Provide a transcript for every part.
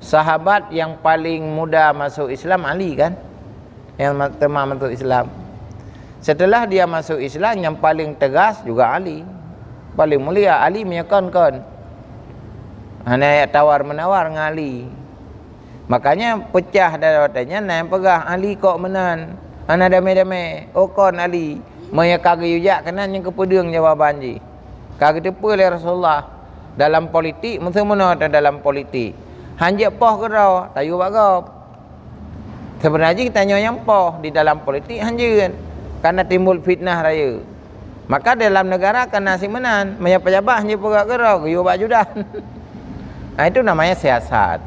sahabat yang paling muda masuk Islam Ali kan, yang pertama masuk Islam. Setelah dia masuk Islam, yang paling tegas juga Ali, paling mulia. Ali menyekonkan, hanya ayat tawar menawar dengan Ali. Makanya pecah daripadanya, naik pegah Ali kok menan, ana damai-damai okon Ali meyakag yujak kanan yang kepedung jawaban ji. Kag depa le Rasulullah dalam politik mesti-mena dalam politik. Hanjek poh ke rau tayu bagop. Sebenarnya kita tanya yang poh di dalam politik hanjeun karena timbul fitnah raya. Maka dalam negara kena si menan, pejabat hanjek pegak ke rau ke yubak judan. Nah, itu namanya siasat.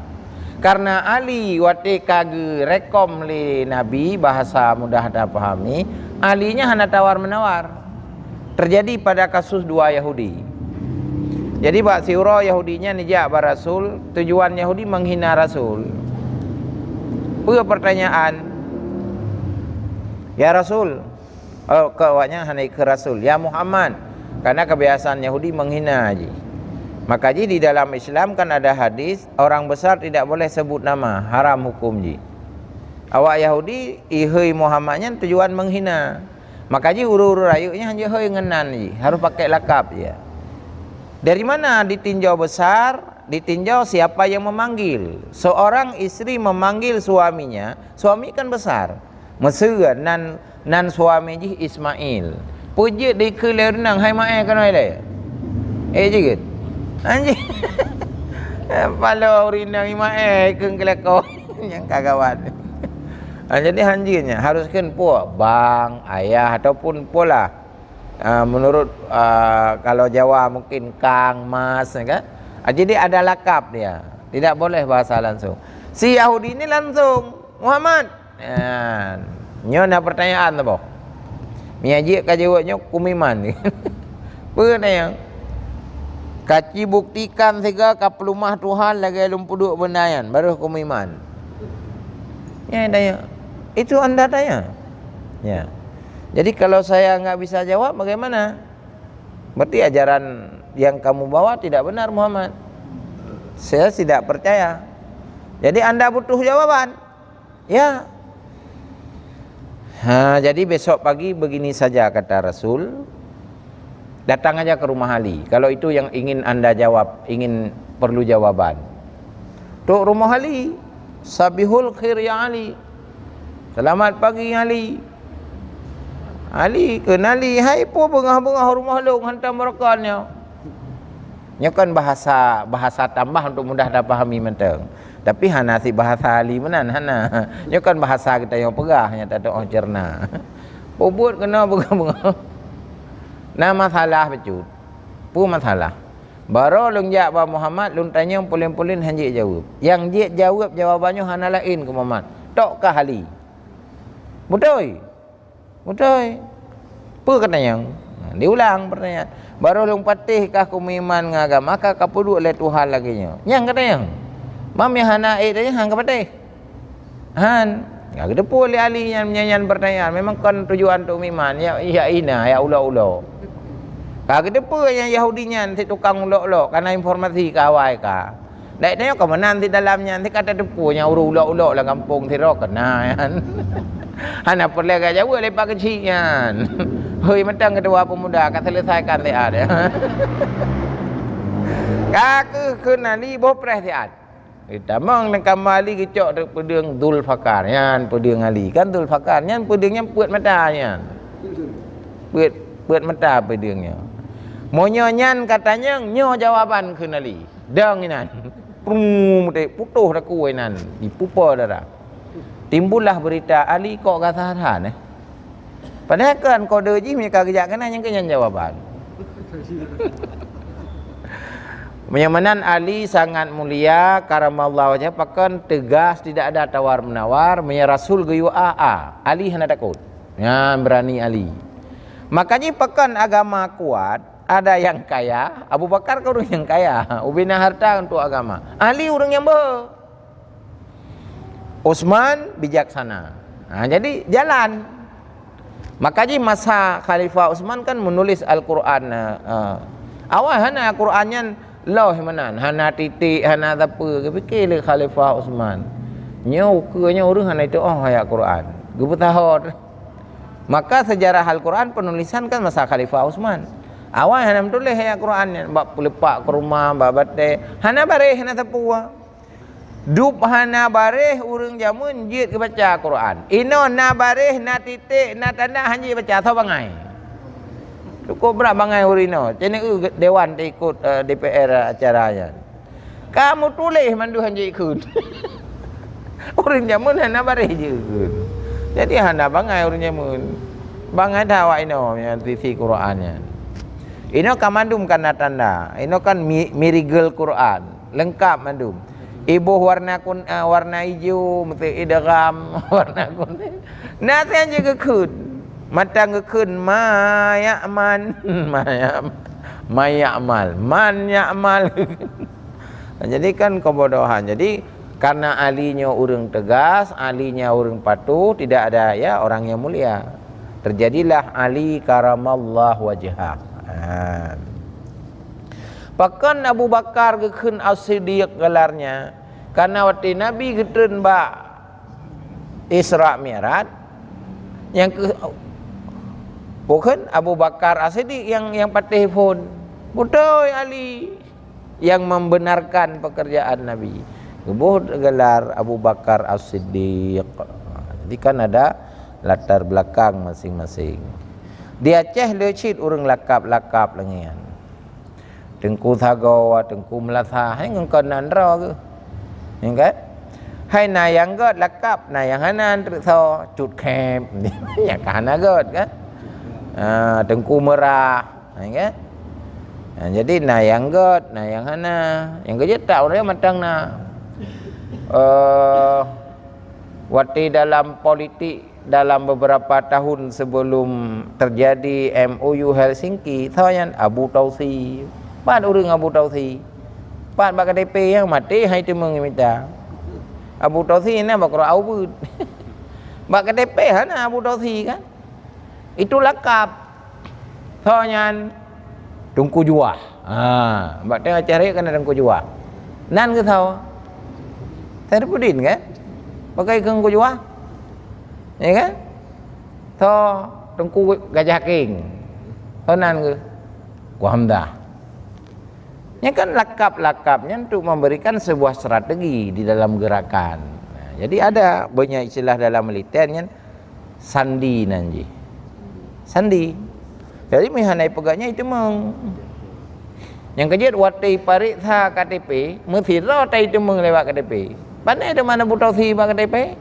Karena Ali wate kage rekom li Nabi, bahasa mudah dipahami, alinya hanya tawar menawar. Terjadi pada kasus dua Yahudi. Jadi Pak Siuro Yahudinya nijak bar Rasul, tujuan Yahudi menghina Rasul. Pertanyaan, ya Rasul, kawaknya hanya ke Rasul, ya Muhammad, karena kebiasaan Yahudi menghina aja. Maka di dalam Islam kan ada hadis, orang besar tidak boleh sebut nama, haram hukum ji. Awak Yahudi ihoi Muhammadnya tujuan menghina. Maka uru-uru rayunya hanya hoi ngenan ji, harus pakai lakap ya. Dari mana ditinjau besar? Ditinjau siapa yang memanggil. Seorang istri memanggil suaminya, suami kan besar. Mesra nan suami ji Ismail. Puji di kelenang hai mae kan ai juga. Anjing. Palo rinang imae keung keleko yang kagawan. Jadi hanjinya haruskan puak bang, ayah ataupun pola. Menurut kalau Jawa mungkin kang, mas kan. Jadi ada lakap dia. Tidak boleh bahasa langsung. Si Yahudi ini langsung Muhammad. Nyo ada pertanyaan tu boh. Miaji ka jawabnya kumiman. Pertanyaan. Kaci buktikan sehingga kapelumah Tuhan lagi lumpuduk bendayan baru hukum iman. Ya tanya. Itu anda tanya. Ya. Jadi kalau saya nggak bisa jawab bagaimana? Berarti ajaran yang kamu bawa tidak benar Muhammad. Saya tidak percaya. Jadi anda butuh jawaban. Ya. Jadi besok pagi begini saja kata Rasul. Datang aja ke rumah Ali. Kalau itu yang ingin anda jawab, ingin perlu jawaban. Tuk rumah Ali. Sabihul khair ya Ali. Selamat pagi Ali. Ali kenali hai po bengah-bengah rumah lu hantar merekannya. Nya kan bahasa tambah untuk mudah dipahami menteng. Tapi hana si bahasa Ali menan hana. Nya kan bahasa kita yang pegah nya tak ada cerna. Pobot kena bengah-bengah. Nah masalah becut. Pu masalah. Baru lung jak ba Muhammad lung tanya pulin-pulin hanjik jawab. Yang dia jawab jawabannya hana lain ke Muhammad. Tok ka Ali. Betul. Betul. Pu katanya. Diulang pertanyaan. Baru lung patihkah kumiman ngagama ka kapuduk le Tuhan lagi nya. Yang katanya. Mami hana tanya hang ka patih. Han ya kita boleh Ali yang menyanyian pertanyaan. Memang kan tujuan untuk miman ya ina ya ulo-ulo. Kak kita pun yang Yahudinya nanti tukang ulok-ulok karena informasi kawai ka. Dai tanya ke mana nanti dalamnya nanti kata depunya ulok-ulok lah kampung tirok kena kan. Hana perlu gak jauh lepak kecilan. Hoi mentang kedua pemuda akan selesaikan tiad. Kak kena ni bopreh tiad. Kita mong nak kembali kecok dek pedeng Dzul Fakar nyan pedeng Ali kan Dzul Fakar nyan pedengnya puat mata nyan. Puat mata pedengnya. Monyo nyan katanya nyo jawaban keun Ali. Dang inan. Prung mute putuh dak kuai nan dipupa dah. Timbullah berita Ali kok kasahan Padahal kan kode ji mereka kerja kena yang kenyan jawaban. Menyamanan Ali sangat mulia karamallahu wajah pakan tegas tidak ada tawar menawar Rasul geyu Ali hana takut. Ya berani Ali. Makanya pakan agama kuat ada yang kaya, Abu Bakar ke orang yang kaya, ubina harta untuk agama. Ali orang yang Utsman bijaksana. Nah, jadi jalan. Makanya masa Khalifah Utsman kan menulis Al-Qur'an. Awal hana Qur'annya Loh manan hana titik hana apa ke fikir le Khalifah Uthman. Nyau ke nyau urang hana itu ayat Quran. Gebetahor. Maka sejarah Al-Quran penulisan kan masa Khalifah Uthman. Awal hana tulis ayat Quran bab lepak ke rumah bab bate. Hana bareh hana tapua. Dup hana bareh urang jamun jit ke baca Quran. Ino na bareh na titik na tanda hanya baca tau bangai. Cukup berat bangai urino. Cina dewan dia ikut DPR acaranya. Kamu tulis mandu hanya ikut. Urang jamun hana bareh je. Jadi hana bangai urang jamun. Bangai dah awak ino yang TV Qurannya. Ino kan mandum kana tanda. Ino kan miracle Quran. Lengkap mandum. Ibu warna hijau, mesti idgham warna kuning. Nasi aja gekun. Mata gekun ma ya'man ma ya'mal man ya'mal. Jadi kan kebodohan. Jadi karena alinya orang tegas, alinya orang patuh, tidak ada ya orang yang mulia. Terjadilah Ali karamallahu wajhah. Bahkan Abu Bakar gekun As-Siddiq gelarnya. Karena waktu Nabi getun ba Isra Mi'raj yang ke bukan Abu Bakar As-Siddiq yang patih pun. Betul Ali yang membenarkan pekerjaan Nabi. Gebuh gelar Abu Bakar As-Siddiq. Jadi kan ada latar belakang masing-masing. Di Aceh lecit urang lakap-lakap lengian. Tengku Thagawa, Tengku Melatha, hai ngengkon nandra ke. Ingat? Hai nayang god lakap, nayang hanan terso cut camp. Ya kana god kan. Tengku Merah, ingat? Jadi nayang god, nayang hana. Yang kerja tak orang matang na. Waktu dalam politik dalam beberapa tahun sebelum terjadi MOU Helsinki, thayan Abu Tausi, pan urang Abu Tausi, pan bak KTP yang mati hai temeng minta. Abu Tausi ni bakro aubud. Bak KTP hana Abu Tausi kan. Itu lakap. Thayan Tungku Juah. Bak tengah cari kan Tungku Juah. Nan ke thau? Terpudin kan? Pakai Tungku Juah. Ya kan? Tho Tengku Gajah King. Honan ke? Ku Hamdah. Ini kan lakap-lakapnya untuk memberikan sebuah strategi di dalam gerakan. Nah, jadi ada banyak istilah dalam militernya sandi nanti. Sandi. Jadi mihanai pegaknya itu meng. Yang kejut watai parik tha KTP, mesti rotai itu meng lewat KTP. Pandai ada mana Butausi bak KTP?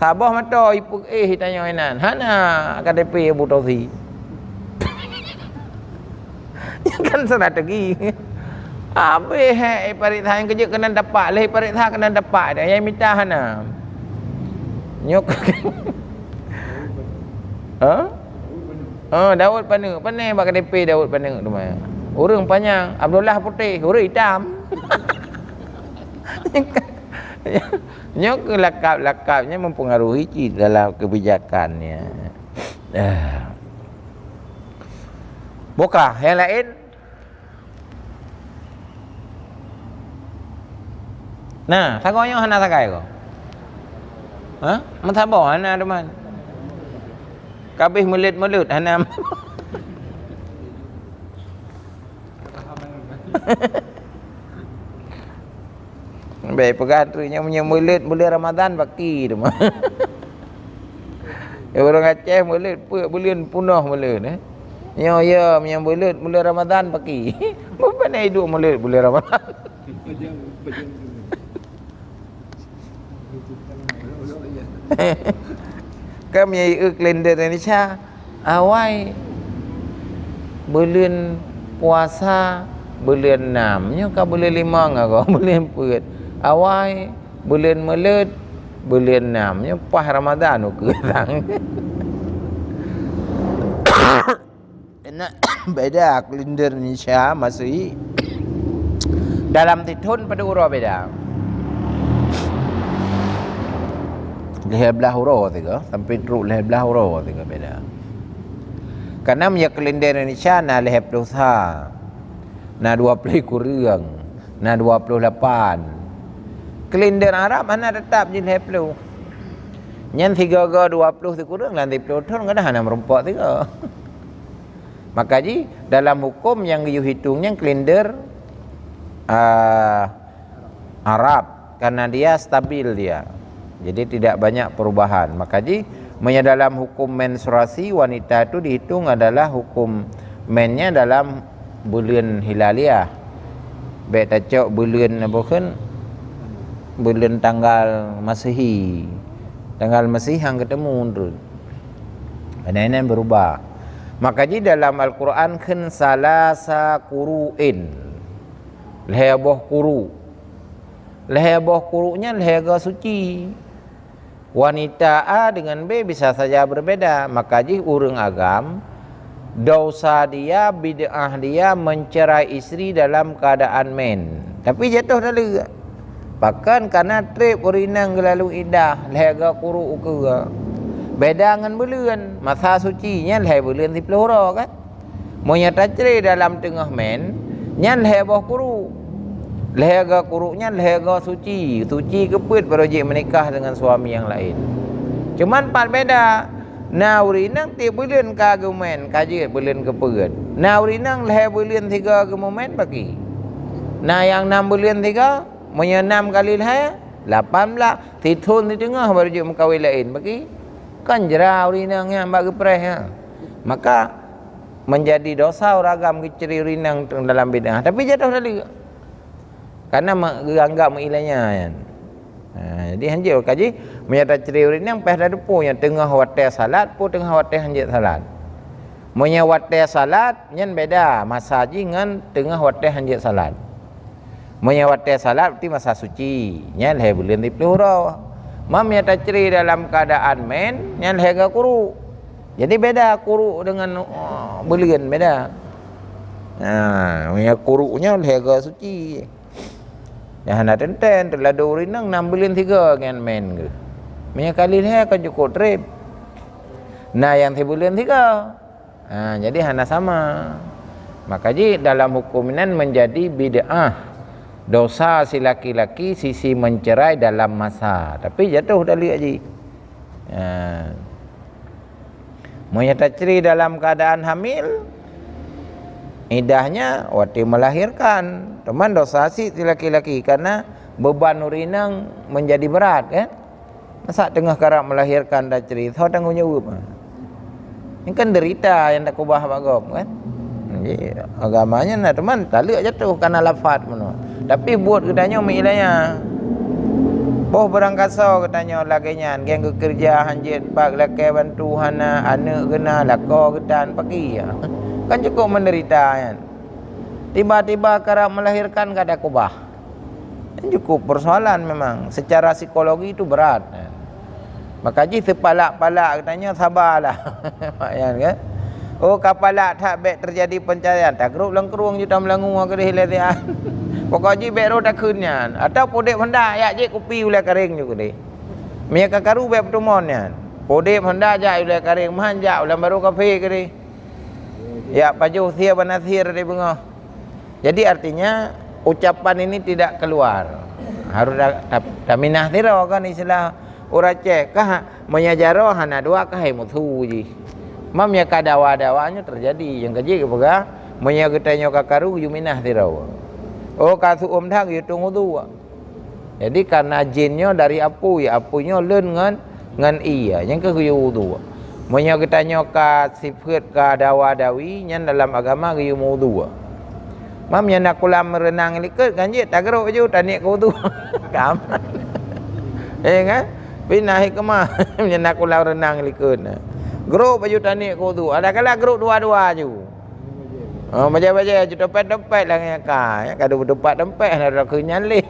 Sabah mata ipu tanya enan. Hana KTP Butausi. Kan strategi. Habis parit tha yang kerja kena dapat, leh parit tha kena dapat dah. Yang minta hana. Nyok. Daud Pane. Pane bak KTP Daud Pane tu mah. Urang panjang, Abdullah putih, urang hitam. Nyok lakap-lakapnya mempengaruhi dalam kebijakannya. Buka yang lain. Nah, sagonya hana sagai ko. Mentabo hana teman. Kabeh melut-melut hana. Baik pegang tu yang punya mulut Ramadan baki tu mah. Ya orang Aceh mulut bulan punah mulut ya yang mulut Ramadan baki. Apa nak hidup mulut bulan Ramadan? Kami kalender Indonesia awal bulan puasa bulan 6 nya ka bulan 5 ngako bulan 4 awal bulan Maulid bulan 6 nya pas Ramadan ke tang. Enak beda kalender Indonesia masih dalam tahun pada huruf beda. Leh belah huruf tiga sampai teruk leh belah huruf tiga beda. Karena punya kalender Indonesia na leh dosa. Nah 20 kurang. Nah 28. Kalender Arab mana tetap je 20. Nyan 3 ga 20 tu kurang nanti 10 tahun kan hana merompak 3. Maka ji dalam hukum yang hitungnya kalender Arab karena dia stabil dia. Jadi tidak banyak perubahan. Maka ji dalam hukum menstruasi wanita itu dihitung adalah hukum mennya dalam bulan hilaliah. Baik tacok bulan apa kan? Bulan tanggal Masehi. Tanggal Masehi hang ketemu tu. Ini berubah. Maka ji dalam Al-Quran kan salasa kuru'in. Leheboh kuru. Leheboh kuru'nya lehega suci. Wanita A dengan B bisa saja berbeda. Maka ji urang agam dosa dia, bid'ah dia mencerai isteri dalam keadaan men. Tapi jatuh dah lega. Bahkan karena trip urinang lalu idah lehega kuru ke beda dengan bulan masa suci nya leh bulan 10 hara kan monya tacri dalam tengah men nya leheboh kuru lehega kurunya lehega suci keput baru je menikah dengan suami yang lain. Cuman part beda na urinang ti bulan ka gumen kaje bulan keput na urinang leh bulan 3 ke momen bagi na yang 6 bulan 3 Monya 6 kali lah 18 titun di tengah baru je mengkawin lain bagi kan jerau rinang yang bagi pereh ya. Maka menjadi dosa ragam keceri rinang dalam bid'ah tapi jatuh tadi karena menganggap mengilanya kan. Jadi hanjir kaji menyata ceri rinang peh dah depu yang tengah wate salat pun tengah wate hanjir salat. Monya wate salat nyen beda masa ji ngan tengah wate hanjir salat. Menyawat salat berarti masa suci nya leh bulan 10 hara mam nya tacri dalam keadaan men nya leh ga kuru jadi beda kuru dengan bulan beda. Nya kurunya leh ga suci ya hana tenten teladu rinang 6 bulan 3 ngan men ke nya kali leh kan cukup trip nah yang 3 bulan 3 jadi hana sama. Maka ji dalam hukum ini menjadi bid'ah dosa si laki-laki sisi mencerai dalam masa tapi jatuh dari haji menyata ceri dalam keadaan hamil idahnya waktu melahirkan teman dosa si laki-laki karena beban urinang menjadi berat kan masa tengah karap melahirkan dah ceri tahu tanggung jawab ini kan derita yang tak kubah bagom kan. Jadi agamanya nah teman tak lek jatuh karena lafaz mana. Tapi buat katanya milanya. Boh berangkasa katanya laginya geng kerja hanjit pak lakai bantu hana anak kena lako ketan pagi ya. Kan cukup menderita kan. Tiba-tiba kerap melahirkan kada kubah. Kan cukup persoalan memang secara psikologi itu berat. Maka ji sepalak-palak katanya sabarlah. Kan? Oh kapalak tak baik terjadi pencarian tak geruk lengkerung juta melangu ke hilalian. Pokoknya baik ro tak kunyan atau podek hendak ya je kopi ulai kering juga deh. Mia kakaru baik pertemuannya. Podek hendak ja ulai kering manja ulai baru kafe ke deh. Ya paju sia banasir deh bengah. Jadi artinya ucapan ini tidak keluar. Harus tak minah tiro kan istilah orang cek kah menyajaro hana dua kah mutu ji. Mam ya kadawa-dawanya terjadi yang kaji kepaga menya getanyo kakaru yuminah tirau. Oh kasu omthang yu tunggu tu. Jadi karena jinnya dari apu ya apunya len ngan iya yang ke yu tu. Menya getanyo ka sifat ka dawa-dawi nyan dalam agama yu mudu. Mam ya nak kulam renang liket kanji tak geruk ju tanik ku tu. Kam. Kan? Pinah ke mah nya nak kulam renang liket. Grup baju tanik kau tu. Ada kala grup dua-dua je. Baca-baca je dompet-dompet lah yang ka. Ya kadu dompet-dompet nak kenyan leh.